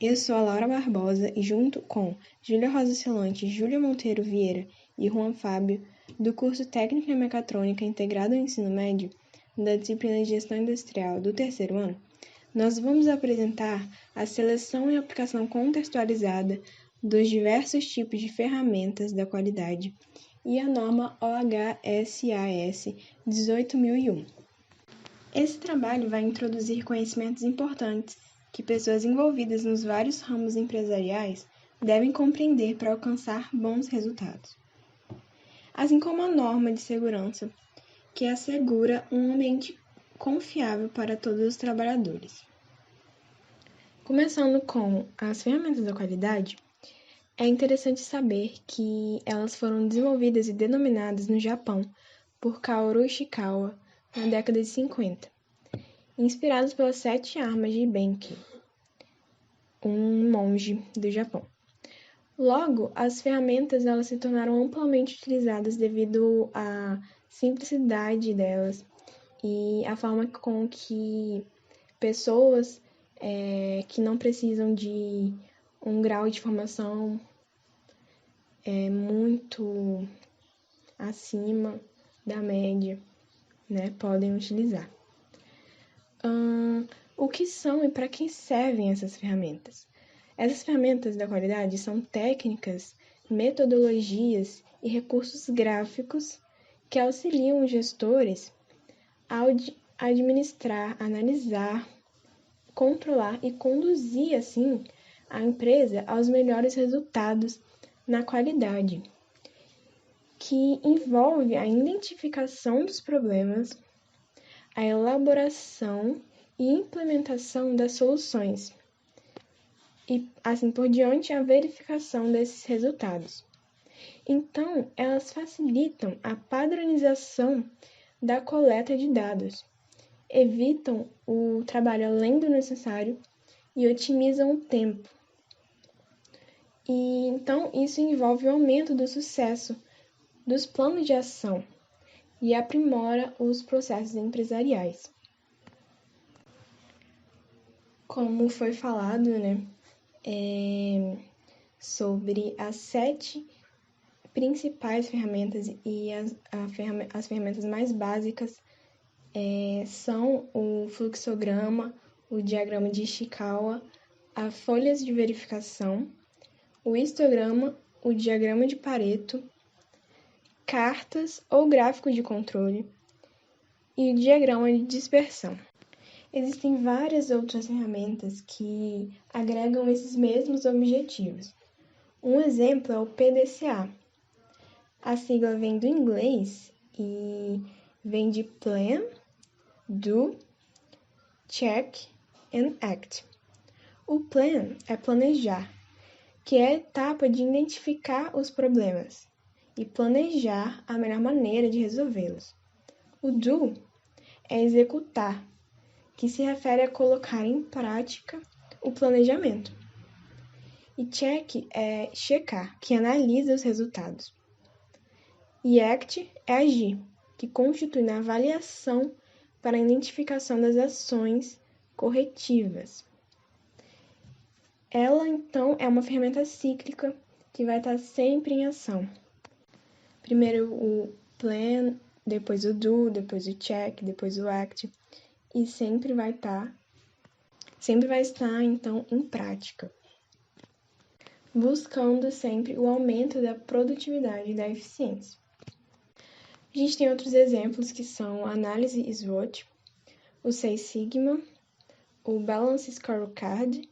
Eu sou a Laura Barbosa e junto com Júlia Rosa Celante, Júlia Monteiro Vieira e Juan Fábio, do curso Técnico em Mecatrônica integrado ao ensino médio, da disciplina de Gestão Industrial do terceiro ano, nós vamos apresentar a seleção e aplicação contextualizada dos diversos tipos de ferramentas da qualidade e a norma OHSAS 18001. Esse trabalho vai introduzir conhecimentos importantes que pessoas envolvidas nos vários ramos empresariais devem compreender para alcançar bons resultados. Assim como a norma de segurança, que assegura um ambiente confiável para todos os trabalhadores. Começando com as ferramentas da qualidade, é interessante saber que elas foram desenvolvidas e denominadas no Japão por Kaoru Ishikawa na década de 50, inspiradas pelas 7 armas de Benkei, um monge do Japão. Logo, as ferramentas elas se tornaram amplamente utilizadas devido à simplicidade delas e a forma com que pessoas que não precisam de um grau de formação muito acima da média, podem utilizar. O que são e para que servem essas ferramentas? Essas ferramentas da qualidade são técnicas, metodologias e recursos gráficos que auxiliam os gestores a administrar, analisar, controlar e conduzir, assim, a empresa aos melhores resultados na qualidade, que envolve a identificação dos problemas, a elaboração e implementação das soluções e, assim por diante, a verificação desses resultados. Então, elas facilitam a padronização da coleta de dados, evitam o trabalho além do necessário e otimizam o tempo. E, então, isso envolve o aumento do sucesso dos planos de ação e aprimora os processos empresariais. Como foi falado, sobre as 7 principais ferramentas e as ferramentas mais básicas são o fluxograma, o diagrama de Ishikawa, as folhas de verificação, o histograma, o diagrama de Pareto, cartas ou gráfico de controle e o diagrama de dispersão. Existem várias outras ferramentas que agregam esses mesmos objetivos. Um exemplo é o PDCA. A sigla vem do inglês e vem de Plan, Do, Check and Act. O Plan é planejar, que é a etapa de identificar os problemas e planejar a melhor maneira de resolvê-los. O Do é executar, que se refere a colocar em prática o planejamento. E Check é checar, que analisa os resultados. E Act é agir, que constitui na avaliação para a identificação das ações corretivas. Ela, então, é uma ferramenta cíclica que vai estar sempre em ação. Primeiro o Plan, depois o Do, depois o Check, depois o Act, e sempre vai estar, então, em prática, buscando sempre o aumento da produtividade e da eficiência. A gente tem outros exemplos que são a análise SWOT, o 6 Sigma, o Balance Scorecard,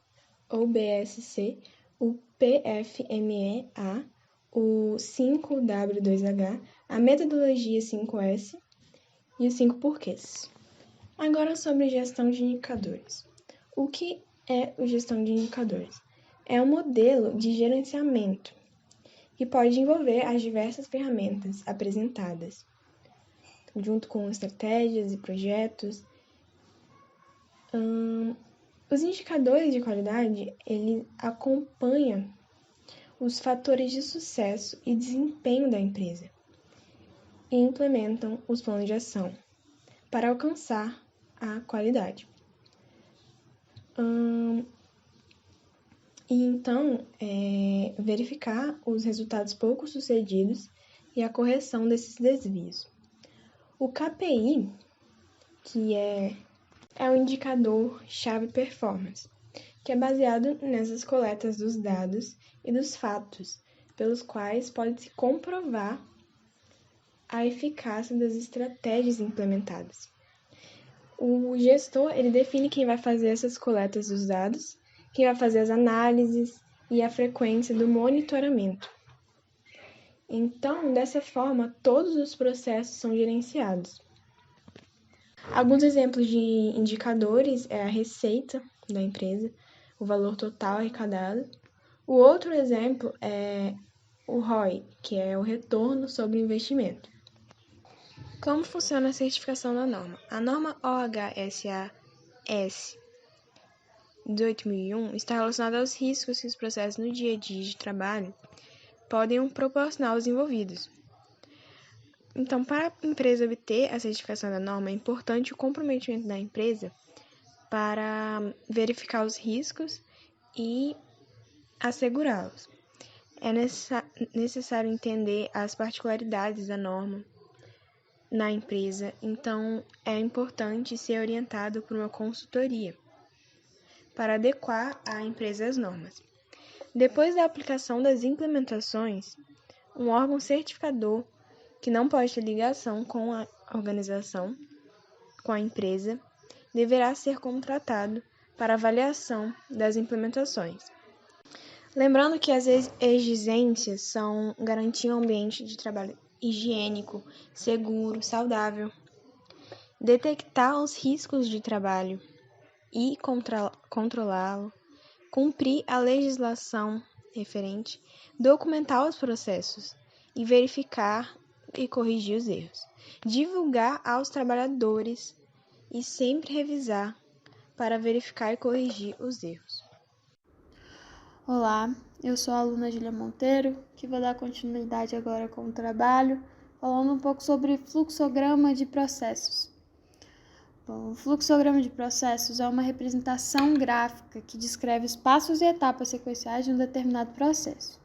ou BSC, o PFMEA, o 5W2H, a metodologia 5S e os 5 porquês. Agora sobre gestão de indicadores. O que é a gestão de indicadores? É um modelo de gerenciamento que pode envolver as diversas ferramentas apresentadas, junto com estratégias e projetos. Os indicadores de qualidade, ele acompanham os fatores de sucesso e desempenho da empresa e implementam os planos de ação para alcançar a qualidade. e então verificar os resultados pouco sucedidos e a correção desses desvios. O KPI, que é o indicador chave performance, que é baseado nessas coletas dos dados e dos fatos, pelos quais pode-se comprovar a eficácia das estratégias implementadas. O gestor, ele define quem vai fazer essas coletas dos dados, quem vai fazer as análises e a frequência do monitoramento. Então, dessa forma, todos os processos são gerenciados. Alguns exemplos de indicadores é a receita da empresa, o valor total arrecadado. O outro exemplo é o ROI, que é o retorno sobre o investimento. Como funciona a certificação da norma? A norma OHSAS 2001 está relacionada aos riscos que os processos no dia a dia de trabalho podem proporcionar aos envolvidos. Então, para a empresa obter a certificação da norma, é importante o comprometimento da empresa para verificar os riscos e assegurá-los. É necessário entender as particularidades da norma na empresa, então é importante ser orientado por uma consultoria para adequar a empresa às normas. Depois da aplicação das implementações, um órgão certificador que não pode ter ligação com a organização, com a empresa, deverá ser contratado para avaliação das implementações. Lembrando que as exigências são garantir um ambiente de trabalho higiênico, seguro, saudável, detectar os riscos de trabalho e controlá-lo, cumprir a legislação referente, documentar os processos e verificar e corrigir os erros, divulgar aos trabalhadores e sempre revisar para verificar e corrigir os erros. Olá, eu sou a aluna Julia Monteiro, que vou dar continuidade agora com o trabalho, falando um pouco sobre fluxograma de processos. Bom, o fluxograma de processos é uma representação gráfica que descreve os passos e etapas sequenciais de um determinado processo.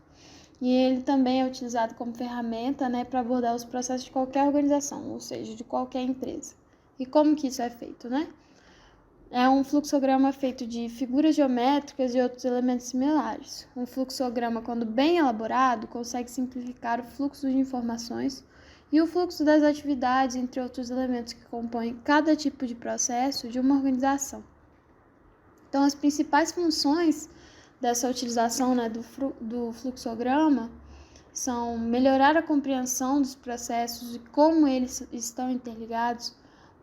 E ele também é utilizado como ferramenta, para abordar os processos de qualquer organização, ou seja, de qualquer empresa. E como que isso é feito, É um fluxograma feito de figuras geométricas e outros elementos similares. Um fluxograma, quando bem elaborado, consegue simplificar o fluxo de informações e o fluxo das atividades, entre outros elementos que compõem cada tipo de processo de uma organização. Então, as principais funções dessa utilização do fluxograma são melhorar a compreensão dos processos e como eles estão interligados,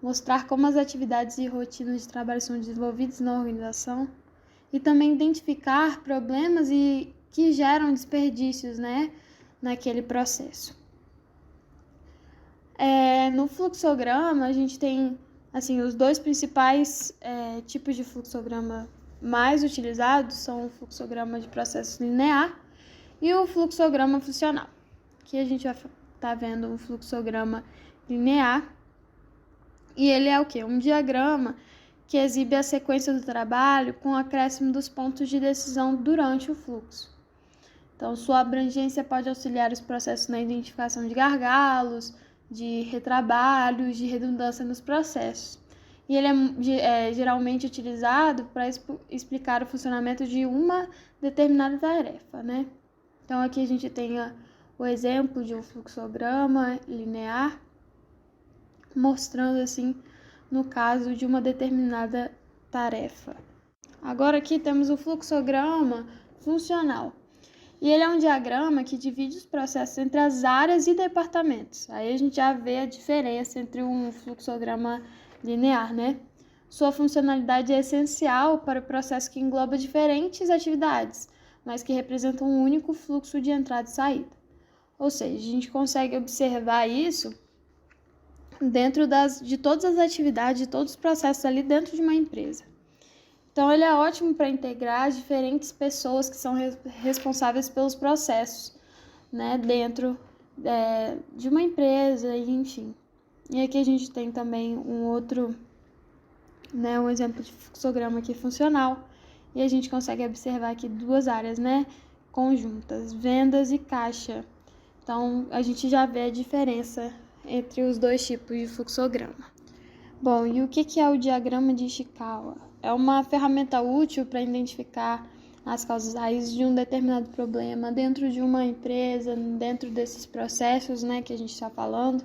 mostrar como as atividades e rotinas de trabalho são desenvolvidas na organização e também identificar problemas que geram desperdícios, naquele processo. No fluxograma, a gente tem os dois principais tipos de fluxograma mais utilizados são o fluxograma de processo linear e o fluxograma funcional. Aqui a gente já está vendo um fluxograma linear. E ele é o quê? Um diagrama que exibe a sequência do trabalho com o acréscimo dos pontos de decisão durante o fluxo. Então, sua abrangência pode auxiliar os processos na identificação de gargalos, de retrabalhos, de redundância nos processos. E ele é geralmente utilizado para explicar o funcionamento de uma determinada tarefa, Então, aqui a gente tem o exemplo de um fluxograma linear, mostrando no caso de uma determinada tarefa. Agora aqui temos o fluxograma funcional. E ele é um diagrama que divide os processos entre as áreas e departamentos. Aí a gente já vê a diferença entre um fluxograma linear, Sua funcionalidade é essencial para o processo que engloba diferentes atividades, mas que representam um único fluxo de entrada e saída. Ou seja, a gente consegue observar isso dentro de todas as atividades, de todos os processos ali dentro de uma empresa. Então, ele é ótimo para integrar as diferentes pessoas que são responsáveis pelos processos, dentro de uma empresa, enfim. E aqui a gente tem também um outro, um exemplo de fluxograma aqui funcional, E a gente consegue observar aqui duas áreas, né, conjuntas, vendas e caixa. Então, a gente já vê a diferença entre os dois tipos de fluxograma. Bom, e o que é o diagrama de Ishikawa? É uma ferramenta útil para identificar as causas raízes de um determinado problema dentro de uma empresa, dentro desses processos, né, que a gente está falando.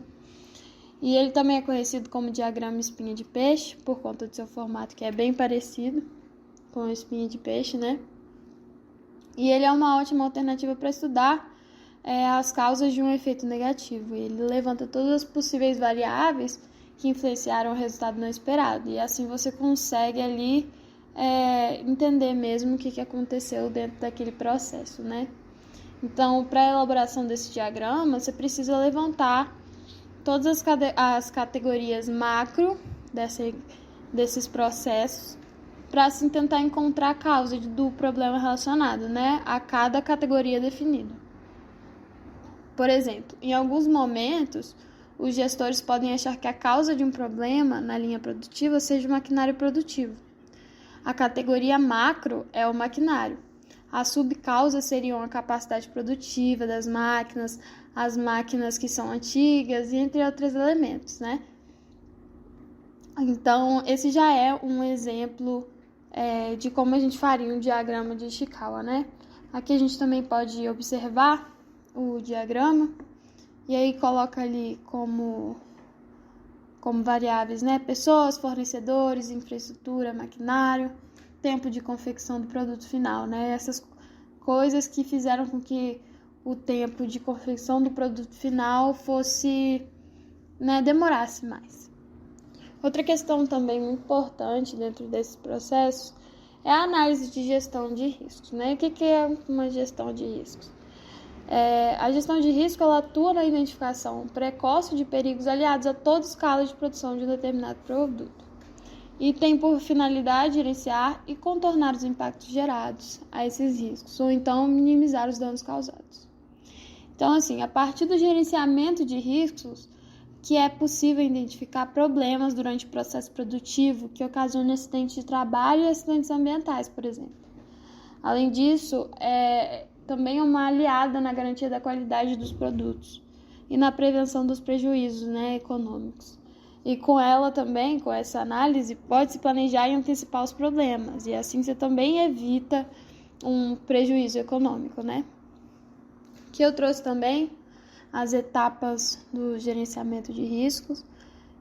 E ele também é conhecido como diagrama espinha de peixe, por conta do seu formato que é bem parecido com a espinha de peixe, né? E ele é uma ótima alternativa para estudar as causas de um efeito negativo. Ele levanta todas as possíveis variáveis que influenciaram o resultado não esperado. E assim você consegue ali entender mesmo o que aconteceu dentro daquele processo, né? Então, para a elaboração desse diagrama, você precisa levantar todas as categorias macro desses processos para assim tentar encontrar a causa do problema relacionado, né, a cada categoria definida. Por exemplo, em alguns momentos, os gestores podem achar que a causa de um problema na linha produtiva seja o maquinário produtivo. A categoria macro é o maquinário. As subcausas seriam a capacidade produtiva das máquinas, as máquinas que são antigas e entre outros elementos, né? Então, esse já é um exemplo de como a gente faria um diagrama de Ishikawa, né? Aqui a gente também pode observar o diagrama e aí coloca ali como variáveis, né? Pessoas, fornecedores, infraestrutura, maquinário, tempo de confecção do produto final, né? Essas coisas que fizeram com que o tempo de confecção do produto final fosse, né, demorasse mais. Outra questão também muito importante dentro desse processo é a análise de gestão de riscos, né? O que é uma gestão de riscos? A gestão de risco ela atua na identificação precoce de perigos aliados a toda escala de produção de um determinado produto e tem por finalidade gerenciar e contornar os impactos gerados a esses riscos, ou então minimizar os danos causados. Então, assim, a partir do gerenciamento de riscos, que é possível identificar problemas durante o processo produtivo que ocasionam acidentes de trabalho e acidentes ambientais, por exemplo. Além disso, também é uma aliada na garantia da qualidade dos produtos e na prevenção dos prejuízos, né, econômicos. E com ela também, com essa análise, pode-se planejar e antecipar os problemas, e assim você também evita um prejuízo econômico, né? Que eu trouxe também as etapas do gerenciamento de riscos.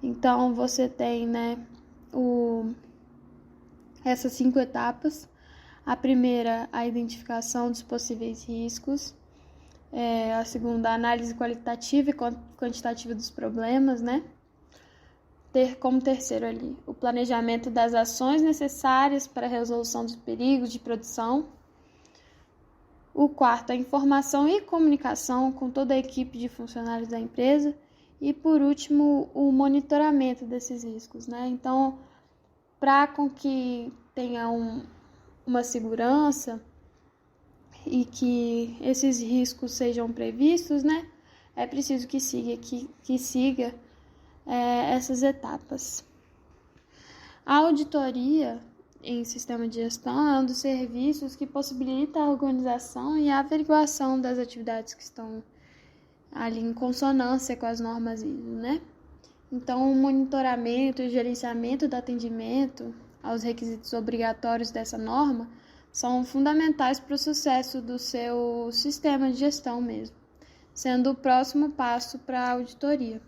Então, você tem, né, essas 5 etapas. A primeira, a identificação dos possíveis riscos. A segunda, a análise qualitativa e quantitativa dos problemas, né? Ter como terceiro ali o planejamento das ações necessárias para a resolução dos perigos de produção. O quarto, a informação e comunicação com toda a equipe de funcionários da empresa. E, por último, o monitoramento desses riscos, né? Então, para com que tenha uma segurança e que esses riscos sejam previstos, né? É preciso que siga essas etapas. A auditoria em sistema de gestão é um dos serviços que possibilita a organização e a averiguação das atividades que estão ali em consonância com as normas ISO, né? Então, o monitoramento e o gerenciamento do atendimento aos requisitos obrigatórios dessa norma são fundamentais para o sucesso do seu sistema de gestão mesmo, sendo o próximo passo para a auditoria.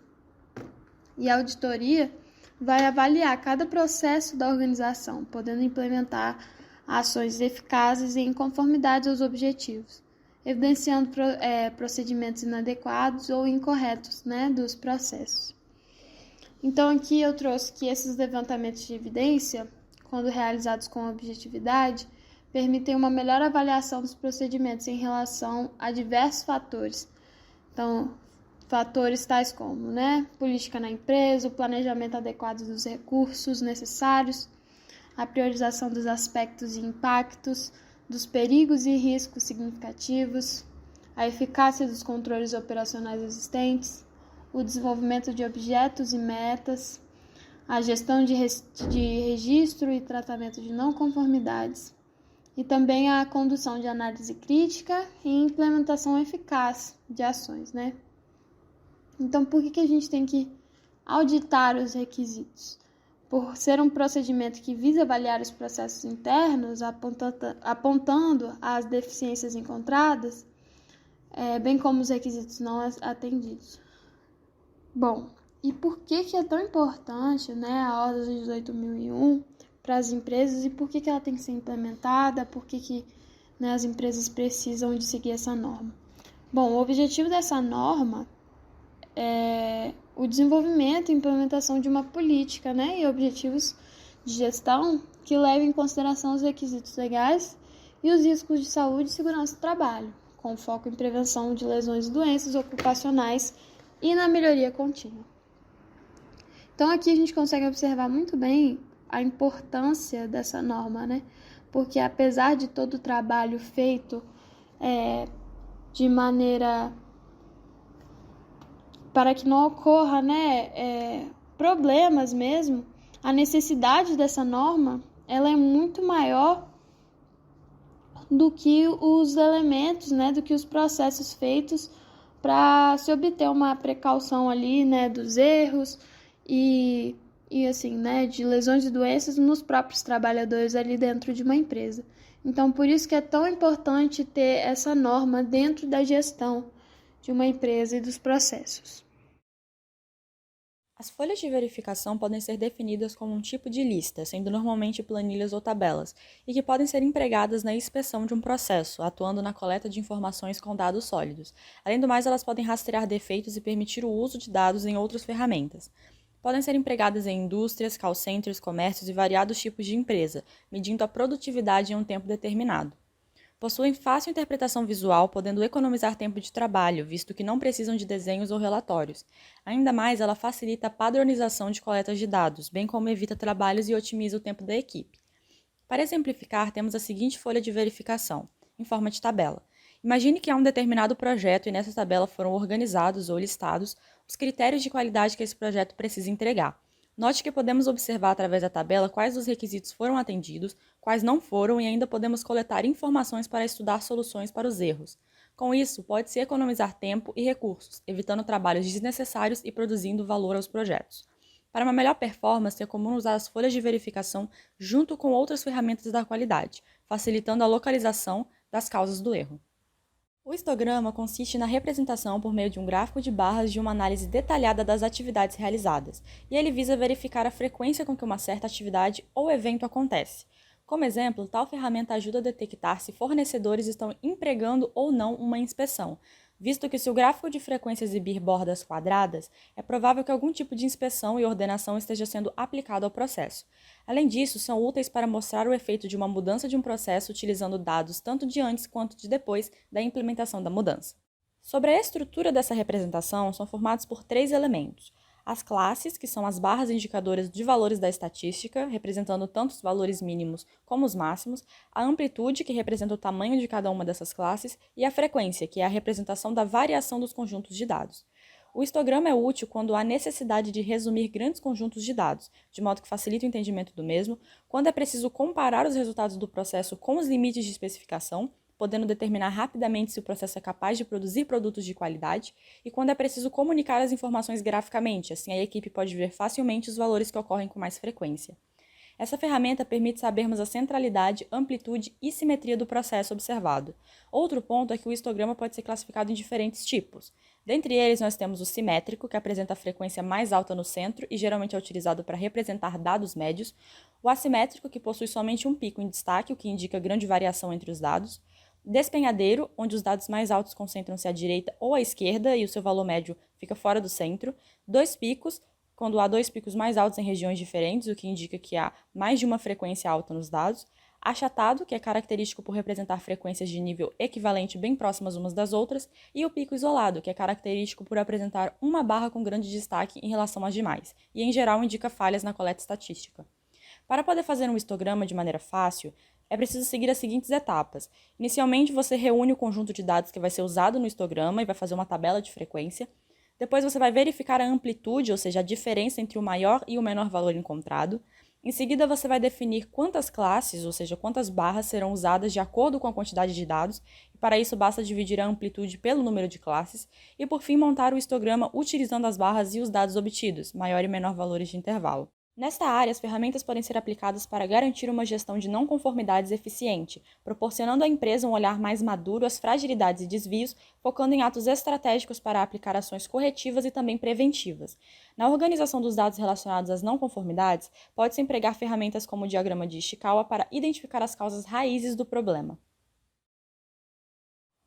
E a auditoria vai avaliar cada processo da organização, podendo implementar ações eficazes e em conformidade aos objetivos, evidenciando procedimentos inadequados ou incorretos, né, dos processos. Então, aqui eu trouxe que esses levantamentos de evidência, quando realizados com objetividade, permitem uma melhor avaliação dos procedimentos em relação a diversos fatores. Então, fatores tais como, né, política na empresa, o planejamento adequado dos recursos necessários, a priorização dos aspectos e impactos, dos perigos e riscos significativos, a eficácia dos controles operacionais existentes, o desenvolvimento de objetos e metas, a gestão de registro e tratamento de não conformidades, e também a condução de análise crítica e implementação eficaz de ações, né? Então, por que a gente tem que auditar os requisitos? Por ser um procedimento que visa avaliar os processos internos, apontando as deficiências encontradas, bem como os requisitos não atendidos. Bom, e por que é tão importante, né, a Ordem 18.001 para as empresas e por que ela tem que ser implementada, por que né, as empresas precisam de seguir essa norma? Bom, o objetivo dessa norma é o desenvolvimento e implementação de uma política, né, e objetivos de gestão que levem em consideração os requisitos legais e os riscos de saúde e segurança do trabalho, com foco em prevenção de lesões e doenças ocupacionais e na melhoria contínua. Então, aqui a gente consegue observar muito bem a importância dessa norma, né? Porque apesar de todo o trabalho feito de maneira para que não ocorra, né, problemas mesmo, a necessidade dessa norma ela é muito maior do que os elementos, né, do que os processos feitos para se obter uma precaução ali, né, dos erros e assim, né, de lesões e doenças nos próprios trabalhadores ali dentro de uma empresa. Então, por isso que é tão importante ter essa norma dentro da gestão de uma empresa e dos processos. As folhas de verificação podem ser definidas como um tipo de lista, sendo normalmente planilhas ou tabelas, e que podem ser empregadas na inspeção de um processo, atuando na coleta de informações com dados sólidos. Além do mais, elas podem rastrear defeitos e permitir o uso de dados em outras ferramentas. Podem ser empregadas em indústrias, call centers, comércios e variados tipos de empresa, medindo a produtividade em um tempo determinado. Possuem fácil interpretação visual, podendo economizar tempo de trabalho, visto que não precisam de desenhos ou relatórios. Ainda mais, ela facilita a padronização de coletas de dados, bem como evita trabalhos e otimiza o tempo da equipe. Para exemplificar, temos a seguinte folha de verificação, em forma de tabela. Imagine que há um determinado projeto e nessa tabela foram organizados ou listados os critérios de qualidade que esse projeto precisa entregar. Note que podemos observar através da tabela quais dos requisitos foram atendidos, quais não foram e ainda podemos coletar informações para estudar soluções para os erros. Com isso, pode-se economizar tempo e recursos, evitando trabalhos desnecessários e produzindo valor aos projetos. Para uma melhor performance, é comum usar as folhas de verificação junto com outras ferramentas da qualidade, facilitando a localização das causas do erro. O histograma consiste na representação por meio de um gráfico de barras de uma análise detalhada das atividades realizadas, e ele visa verificar a frequência com que uma certa atividade ou evento acontece. Como exemplo, tal ferramenta ajuda a detectar se fornecedores estão empregando ou não uma inspeção, visto que se o gráfico de frequência exibir bordas quadradas, é provável que algum tipo de inspeção e ordenação esteja sendo aplicado ao processo. Além disso, são úteis para mostrar o efeito de uma mudança de um processo utilizando dados tanto de antes quanto de depois da implementação da mudança. Sobre a estrutura dessa representação, são formados por 3 elementos. As classes, que são as barras indicadoras de valores da estatística, representando tanto os valores mínimos como os máximos, a amplitude, que representa o tamanho de cada uma dessas classes, e a frequência, que é a representação da variação dos conjuntos de dados. O histograma é útil quando há necessidade de resumir grandes conjuntos de dados, de modo que facilita o entendimento do mesmo, quando é preciso comparar os resultados do processo com os limites de especificação, podendo determinar rapidamente se o processo é capaz de produzir produtos de qualidade, e quando é preciso comunicar as informações graficamente, assim a equipe pode ver facilmente os valores que ocorrem com mais frequência. Essa ferramenta permite sabermos a centralidade, amplitude e simetria do processo observado. Outro ponto é que o histograma pode ser classificado em diferentes tipos. Dentre eles, nós temos o simétrico, que apresenta a frequência mais alta no centro e geralmente é utilizado para representar dados médios, o assimétrico, que possui somente um pico em destaque, o que indica grande variação entre os dados, despenhadeiro, onde os dados mais altos concentram-se à direita ou à esquerda e o seu valor médio fica fora do centro, 2 picos, quando há 2 picos mais altos em regiões diferentes, o que indica que há mais de uma frequência alta nos dados, achatado, que é característico por representar frequências de nível equivalente bem próximas umas das outras, e o pico isolado, que é característico por apresentar uma barra com grande destaque em relação às demais, e em geral indica falhas na coleta estatística. Para poder fazer um histograma de maneira fácil, é preciso seguir as seguintes etapas. Inicialmente, você reúne o conjunto de dados que vai ser usado no histograma e vai fazer uma tabela de frequência. Depois, você vai verificar a amplitude, ou seja, a diferença entre o maior e o menor valor encontrado. Em seguida, você vai definir quantas classes, ou seja, quantas barras serão usadas de acordo com a quantidade de dados, e para isso basta dividir a amplitude pelo número de classes, e por fim montar o histograma utilizando as barras e os dados obtidos, maior e menor valores de intervalo. Nesta área, as ferramentas podem ser aplicadas para garantir uma gestão de não conformidades eficiente, proporcionando à empresa um olhar mais maduro às fragilidades e desvios, focando em atos estratégicos para aplicar ações corretivas e também preventivas. Na organização dos dados relacionados às não conformidades, pode-se empregar ferramentas como o diagrama de Ishikawa para identificar as causas raízes do problema.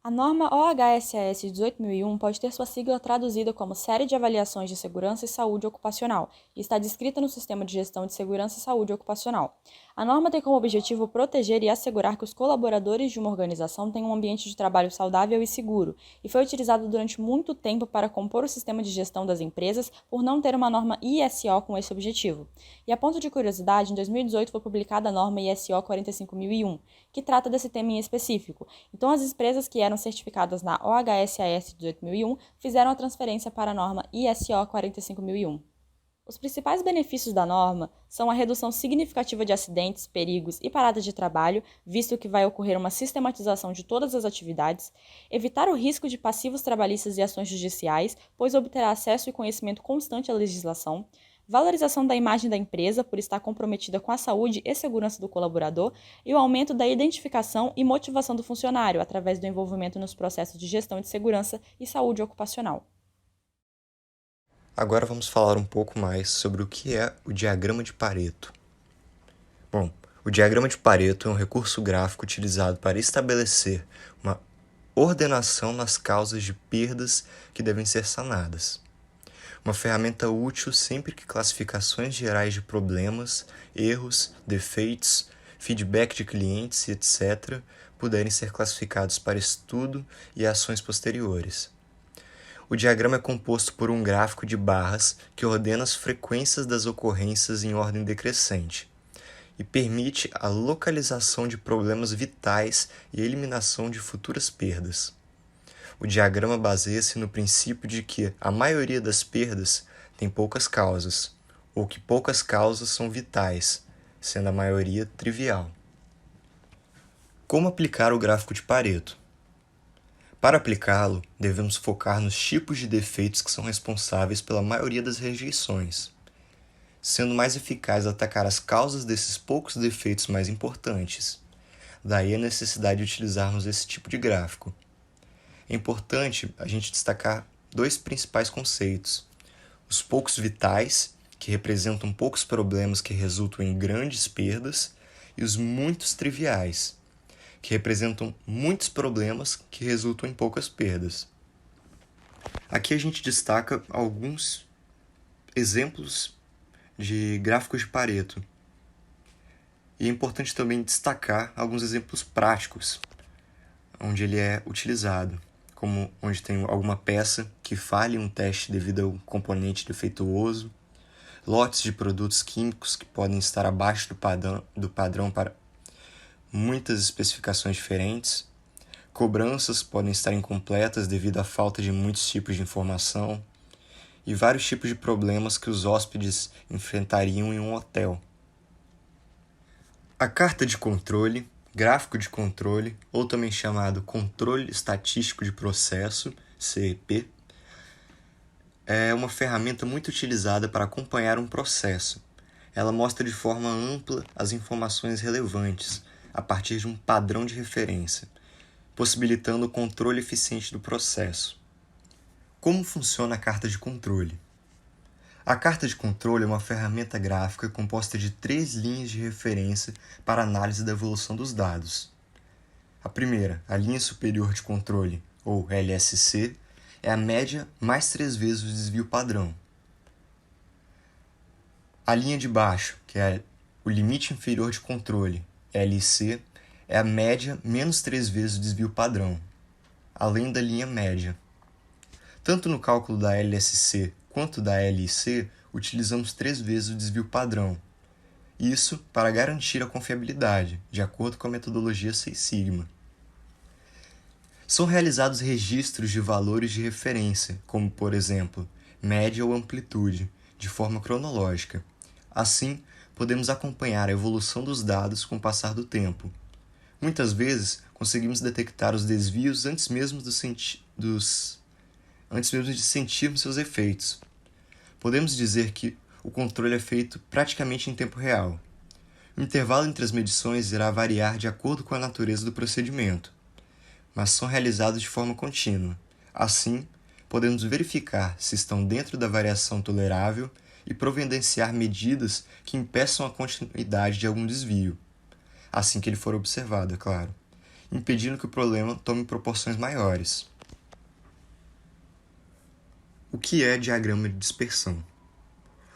A norma OHSAS 18001 pode ter sua sigla traduzida como Série de Avaliações de Segurança e Saúde Ocupacional e está descrita no Sistema de Gestão de Segurança e Saúde Ocupacional. A norma tem como objetivo proteger e assegurar que os colaboradores de uma organização tenham um ambiente de trabalho saudável e seguro, e foi utilizada durante muito tempo para compor o sistema de gestão das empresas por não ter uma norma ISO com esse objetivo. E a ponto de curiosidade, em 2018 foi publicada a norma ISO 45001, que trata desse tema em específico. Então, as empresas que eram certificadas na OHSAS 18001 fizeram a transferência para a norma ISO 45001. Os principais benefícios da norma são a redução significativa de acidentes, perigos e paradas de trabalho, visto que vai ocorrer uma sistematização de todas as atividades, evitar o risco de passivos trabalhistas e ações judiciais, pois obterá acesso e conhecimento constante à legislação, valorização da imagem da empresa por estar comprometida com a saúde e segurança do colaborador e o aumento da identificação e motivação do funcionário através do envolvimento nos processos de gestão de segurança e saúde ocupacional. Agora vamos falar um pouco mais sobre o que é o diagrama de Pareto. Bom, o diagrama de Pareto é um recurso gráfico utilizado para estabelecer uma ordenação nas causas de perdas que devem ser sanadas. Uma ferramenta útil sempre que classificações gerais de problemas, erros, defeitos, feedback de clientes e etc. puderem ser classificados para estudo e ações posteriores. O diagrama é composto por um gráfico de barras que ordena as frequências das ocorrências em ordem decrescente e permite a localização de problemas vitais e a eliminação de futuras perdas. O diagrama baseia-se no princípio de que a maioria das perdas tem poucas causas, ou que poucas causas são vitais, sendo a maioria trivial. Como aplicar o gráfico de Pareto? Para aplicá-lo, devemos focar nos tipos de defeitos que são responsáveis pela maioria das rejeições, sendo mais eficaz atacar as causas desses poucos defeitos mais importantes. Daí a necessidade de utilizarmos esse tipo de gráfico. É importante a gente destacar dois principais conceitos: os poucos vitais, que representam poucos problemas que resultam em grandes perdas, e os muitos triviais, que representam muitos problemas que resultam em poucas perdas. Aqui a gente destaca alguns exemplos de gráficos de Pareto. E é importante também destacar alguns exemplos práticos onde ele é utilizado, como onde tem alguma peça que falhe um teste devido a um componente defeituoso, lotes de produtos químicos que podem estar abaixo do padrão para muitas especificações diferentes, cobranças podem estar incompletas devido à falta de muitos tipos de informação e vários tipos de problemas que os hóspedes enfrentariam em um hotel. A carta de controle, gráfico de controle, ou também chamado controle estatístico de processo, CEP, é uma ferramenta muito utilizada para acompanhar um processo. Ela mostra de forma ampla as informações relevantes, a partir de um padrão de referência, possibilitando o controle eficiente do processo. Como funciona a carta de controle? A carta de controle é uma ferramenta gráfica composta de 3 linhas de referência para análise da evolução dos dados. A primeira, a linha superior de controle, ou LSC, é a média mais 3 vezes o desvio padrão. A linha de baixo, que é o limite inferior de controle, LC, é a média menos 3 vezes o desvio padrão, além da linha média. Tanto no cálculo da LSC quanto da LIC, utilizamos 3 vezes o desvio padrão. Isso para garantir a confiabilidade, de acordo com a metodologia Six Sigma. São realizados registros de valores de referência, como, por exemplo, média ou amplitude, de forma cronológica. Assim, podemos acompanhar a evolução dos dados com o passar do tempo. Muitas vezes, conseguimos detectar os desvios antes mesmo de sentirmos seus efeitos. Podemos dizer que o controle é feito praticamente em tempo real. O intervalo entre as medições irá variar de acordo com a natureza do procedimento, mas são realizados de forma contínua. Assim, podemos verificar se estão dentro da variação tolerável e providenciar medidas que impeçam a continuidade de algum desvio, assim que ele for observado, é claro, impedindo que o problema tome proporções maiores. O que é diagrama de dispersão?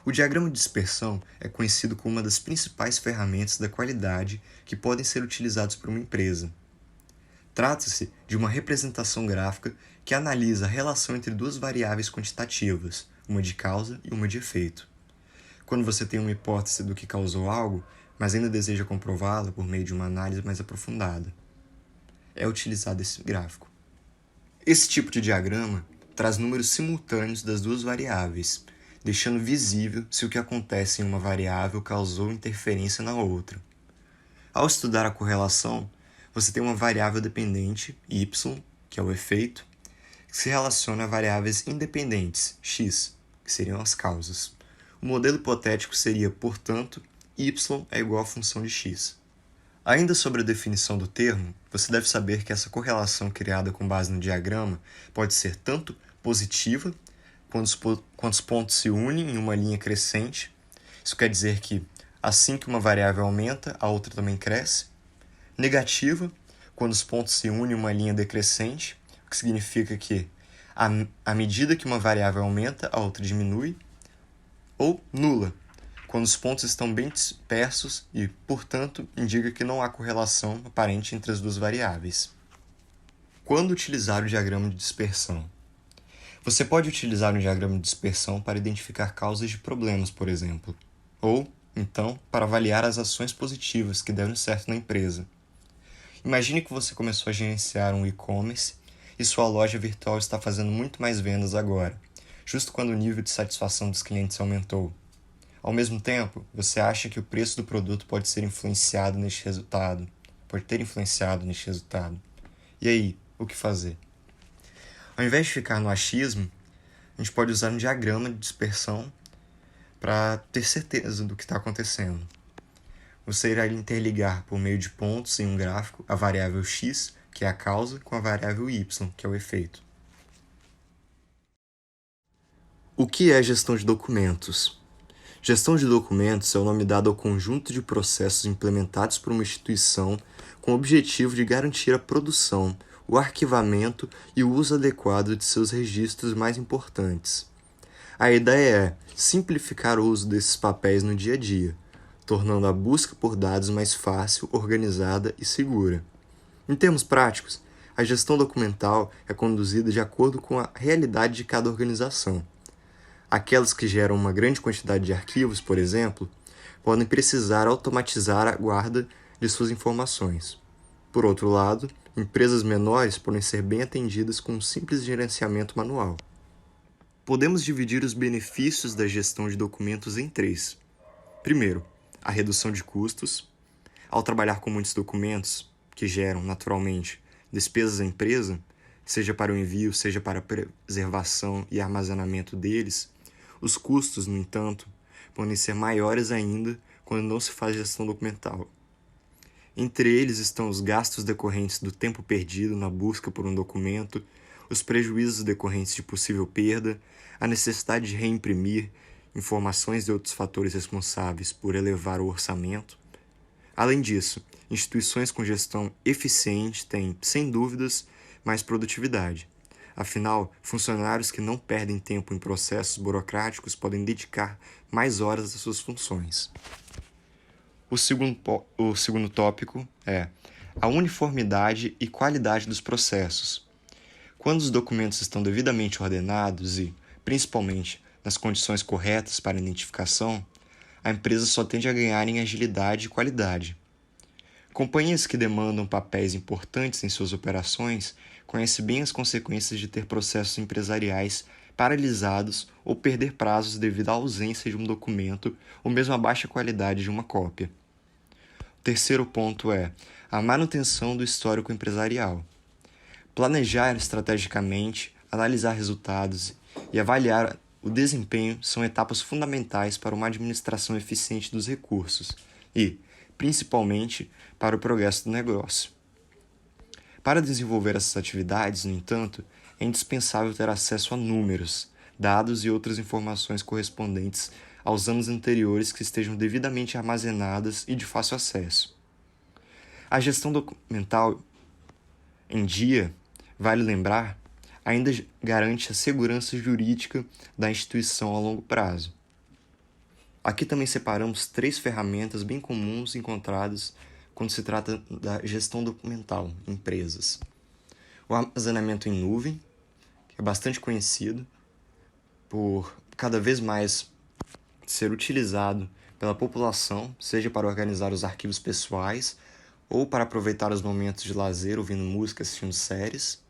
O diagrama de dispersão é conhecido como uma das principais ferramentas da qualidade que podem ser utilizadas por uma empresa. Trata-se de uma representação gráfica que analisa a relação entre duas variáveis quantitativas, uma de causa e uma de efeito. Quando você tem uma hipótese do que causou algo, mas ainda deseja comprová-la por meio de uma análise mais aprofundada, é utilizado esse gráfico. Esse tipo de diagrama traz números simultâneos das duas variáveis, deixando visível se o que acontece em uma variável causou interferência na outra. Ao estudar a correlação, você tem uma variável dependente, y, que é o efeito, que se relaciona a variáveis independentes, x, que seriam as causas. O modelo hipotético seria, portanto, y é igual à função de x. Ainda sobre a definição do termo, você deve saber que essa correlação criada com base no diagrama pode ser tanto positiva, quando os pontos se unem em uma linha crescente. Isso quer dizer que, assim que uma variável aumenta, a outra também cresce. Negativa, quando os pontos se unem em uma linha decrescente, o que significa que, à medida que uma variável aumenta, a outra diminui. Ou nula, quando os pontos estão bem dispersos e, portanto, indica que não há correlação aparente entre as duas variáveis. Quando utilizar o diagrama de dispersão? Você pode utilizar um diagrama de dispersão para identificar causas de problemas, por exemplo, ou, então, para avaliar as ações positivas que deram certo na empresa. Imagine que você começou a gerenciar um e-commerce e sua loja virtual está fazendo muito mais vendas agora, justo quando o nível de satisfação dos clientes aumentou. Ao mesmo tempo, você acha que o preço do produto pode ter influenciado neste resultado. E aí, o que fazer? Ao invés de ficar no achismo, a gente pode usar um diagrama de dispersão para ter certeza do que está acontecendo. Você irá interligar por meio de pontos em um gráfico a variável x, que é a causa, com a variável y, que é o efeito. O que é gestão de documentos? Gestão de documentos é o nome dado ao conjunto de processos implementados por uma instituição com o objetivo de garantir a produção, o arquivamento e o uso adequado de seus registros mais importantes. A ideia é simplificar o uso desses papéis no dia a dia, tornando a busca por dados mais fácil, organizada e segura. Em termos práticos, a gestão documental é conduzida de acordo com a realidade de cada organização. Aquelas que geram uma grande quantidade de arquivos, por exemplo, podem precisar automatizar a guarda de suas informações. Por outro lado, empresas menores podem ser bem atendidas com um simples gerenciamento manual. Podemos dividir os benefícios da gestão de documentos em 3. Primeiro, a redução de custos. Ao trabalhar com muitos documentos, que geram, naturalmente, despesas à empresa, seja para o envio, seja para a preservação e armazenamento deles, os custos, no entanto, podem ser maiores ainda quando não se faz gestão documental. Entre eles estão os gastos decorrentes do tempo perdido na busca por um documento, os prejuízos decorrentes de possível perda, a necessidade de reimprimir informações e outros fatores responsáveis por elevar o orçamento. Além disso, instituições com gestão eficiente têm, sem dúvidas, mais produtividade. Afinal, funcionários que não perdem tempo em processos burocráticos podem dedicar mais horas às suas funções. O segundo tópico é a uniformidade e qualidade dos processos. Quando os documentos estão devidamente ordenados e, principalmente, nas condições corretas para identificação, a empresa só tende a ganhar em agilidade e qualidade. Companhias que demandam papéis importantes em suas operações conhecem bem as consequências de ter processos empresariais paralisados ou perder prazos devido à ausência de um documento ou mesmo à baixa qualidade de uma cópia. O terceiro ponto é a manutenção do histórico empresarial. Planejar estrategicamente, analisar resultados e avaliar o desempenho são etapas fundamentais para uma administração eficiente dos recursos e, principalmente, para o progresso do negócio. Para desenvolver essas atividades, no entanto, é indispensável ter acesso a números, dados e outras informações correspondentes aos anos anteriores que estejam devidamente armazenadas e de fácil acesso. A gestão documental em dia, vale lembrar, ainda garante a segurança jurídica da instituição a longo prazo. Aqui também separamos 3 ferramentas bem comuns encontradas quando se trata da gestão documental em empresas. O armazenamento em nuvem, que é bastante conhecido por cada vez mais ser utilizado pela população, seja para organizar os arquivos pessoais ou para aproveitar os momentos de lazer ouvindo música, assistindo séries.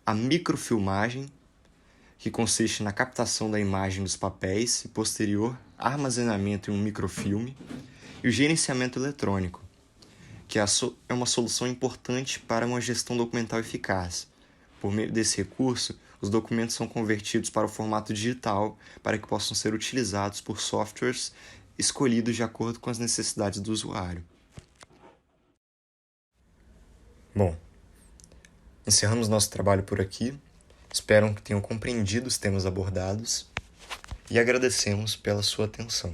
A microfilmagem, que consiste na captação da imagem dos papéis e posterior armazenamento em um microfilme. E o gerenciamento eletrônico, que é uma solução importante para uma gestão documental eficaz. Por meio desse recurso, os documentos são convertidos para o formato digital para que possam ser utilizados por softwares escolhidos de acordo com as necessidades do usuário. Bom, encerramos nosso trabalho por aqui. Espero que tenham compreendido os temas abordados e agradecemos pela sua atenção.